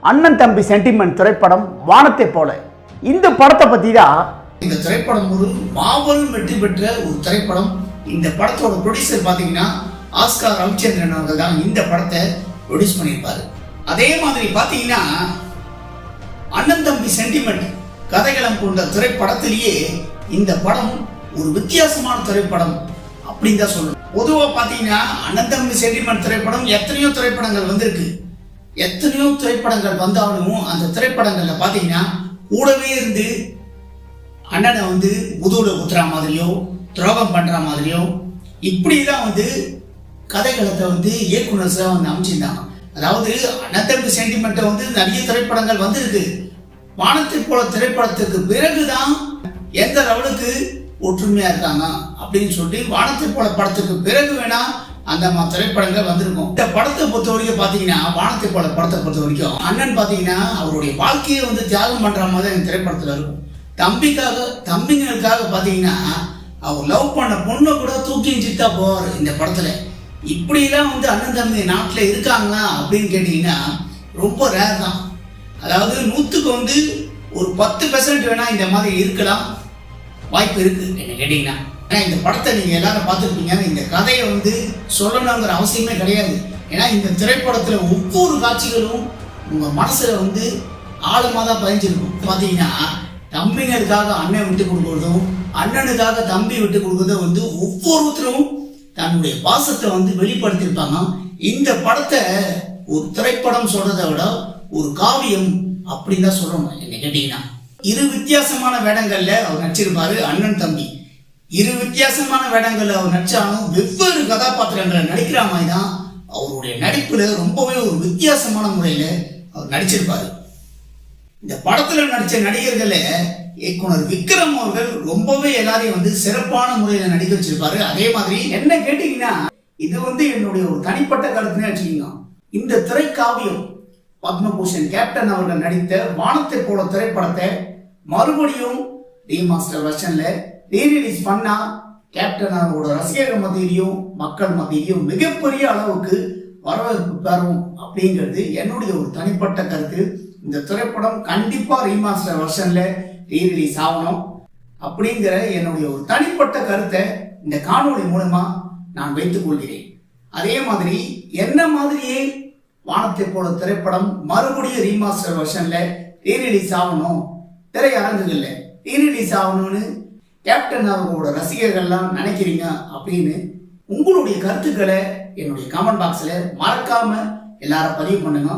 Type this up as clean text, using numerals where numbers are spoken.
அண்ணன் தம்பி சென்டிமெண்ட் திரைப்படம் வானத்தை போல. இந்த படத்தை பத்தி தான் இந்த திரைப்படம் ஒரு மாபெரும் வெற்றி பெற்ற ஒரு திரைப்படம். இந்த படத்தோட ப்ரொடியூசர் பாத்தீங்கன்னா ஆஸ்கார் ரவிச்சந்திரன் அவர்கள் தான் இந்த படத்தை ப்ரொடியூஸ் பண்ணியிருப்பாரு. அதே மாதிரி பாத்தீங்கன்னா அண்ணன் தம்பி சென்டிமெண்ட் கதைகளம் கொண்ட திரைப்படத்திலேயே இந்த படம் ஒரு வித்தியாசமான திரைப்படம் அப்படின்னு தான் சொல்லணும். பொதுவா பாத்தீங்கன்னா அண்ணன் தம்பி சென்டிமெண்ட் திரைப்படம் எத்தனையோ திரைப்படங்கள் வந்திருக்கு. எத்தனையோ திரைப்படங்கள் வந்தாலும் அந்த திரைப்படங்கள்ல பாத்தீங்கன்னா கூடவே இருந்து அண்ணனை முதுகுல குத்துற மாதிரியோ துரோகம் பண்ற மாதிரியோ இப்படிதான் கதைகளத்தை இயக்குனர்ஸ் அமைச்சிருந்தாங்க. அதாவது அண்ணன் தம்பி சென்டிமெண்ட் நிறைய திரைப்படங்கள் வந்திருக்கு. வானத்தை போல திரைப்படத்துக்கு பிறகுதான் எந்த லெவலுக்கு ஒற்றுமையா இருக்காங்க அப்படின்னு சொல்லி வானத்தை போல படத்துக்கு பிறகு வேணா அந்த திரைப்படங்கள் வந்திருக்கும். இந்த படத்தை பொறுத்த வரைக்கும் பாத்தீங்கன்னா வானத்தை போல படத்தை பொறுத்த வரைக்கும் அண்ணன் பாத்தீங்கன்னா அவருடைய வாழ்க்கையை தியாகம் பண்ற மாதிரி இந்த திரைப்படத்துல இருக்கும். தம்பிங்களுக்காக பாத்தீங்கன்னா அவர் லவ் பண்ண பொண்ணை கூட தூக்கி சித்தா போவார் இந்த படத்துல. இப்படிலாம் அண்ணன் தம்பி நாட்டுல இருக்காங்களா அப்படின்னு கேட்டீங்கன்னா ரொம்ப ரேர் தான். அதாவது 100க்கு ஒரு 10% வேணா இந்த மாதிரி இருக்கலாம், வாய்ப்பு இருக்கு என்ன கேட்டீங்கன்னா. ஏன்னா இந்த படத்தை நீங்க எல்லாரும் பார்த்துருப்பீங்க. இந்த கதையை சொல்லணுங்கிற அவசியமே கிடையாது. ஏன்னா இந்த திரைப்படத்துல ஒவ்வொரு காட்சிகளும் உங்க மனசுல ஆழமா தான் பதிஞ்சிருக்கும். பாத்தீங்கன்னா தம்பிங்களுக்காக அண்ணன் விட்டு கொடுக்கறதும் அண்ணனுக்காக தம்பி விட்டு கொடுக்கறதும் ஒவ்வொருத்தரும் தன்னுடைய பாசத்தை வெளிப்படுத்தியிருப்பாங்க. இந்த படத்தை ஒரு திரைப்படம் சொல்றதை விட ஒரு காவியம் அப்படின்னு தான் சொல்லணும் என்ன கேட்டீங்கன்னா. 2 வித்தியாசமான வேடங்கள்ல அவர் நடிச்சிருப்பாரு அண்ணன் தம்பி. 2 வித்தியாசமான வேடங்கள்ல அவர் நடிச்சாலும் வெவ்வேறு கதாபாத்திரங்களை நடிக்கிற மாதிரி தான் அவருடைய நடிப்புல ரொம்பவே ஒரு வித்தியாசமான முறையில அவர் நடிச்சிருப்பாரு. இந்த படத்துல நடிச்ச நடிகர்களே இயக்குனர் விக்ரம் அவர்கள் ரொம்பவே எல்லாரையும் சிறப்பான முறையில நடிக்க வச்சிருப்பாரு. அதே மாதிரி என்ன கேட்டீங்கன்னா இது என்னுடைய ஒரு தனிப்பட்ட கருத்துனே வச்சுக்கீங்க. இந்த திரைக்காவியம் பத்மபூஷன் கேப்டன் அவர்கள் நடித்த வானத்தை போல திரைப்படத்தை மறுபடியும் ரீமாஸ்டர் வெர்ஷன்ல ரீரிலீஸ் பண்ணா கேப்டன் அவரோட ரசிகர்கள் மத்தியிலையும் மக்கள் மத்தியிலையும் மிகப்பெரிய அளவுக்கு வரவேற்பு பெறும் அப்படிங்கிறது என்னுடைய ஒரு தனிப்பட்ட கருத்து. இந்த திரைப்படம் கண்டிப்பா ரீமாஸ்டர் வெர்ஷன்ல ரீரிலீஸ் ஆகணும் அப்படிங்கிற என்னுடைய ஒரு தனிப்பட்ட கருத்தை இந்த காணொளி மூலமா நான் வைத்துக் கொள்கிறேன். அதே மாதிரி என்ன மாதிரியே வானத்தை போல திரைப்படம் மறுபடியும் ரீமாஸ்டர் வெர்ஷன்ல ரீரிலீஸ் ஆகணும், திரையரங்குகள்ல ரீரிலீஸ் ஆகணும்னு கேப்டன் அவர்களோட ரசிகர்கள்லாம் நினைக்கிறீங்க அப்படின்னு உங்களுடைய கருத்துக்களை என்னுடைய கமெண்ட் பாக்ஸ்ல மறக்காம எல்லாரும் பதிவு பண்ணுங்க.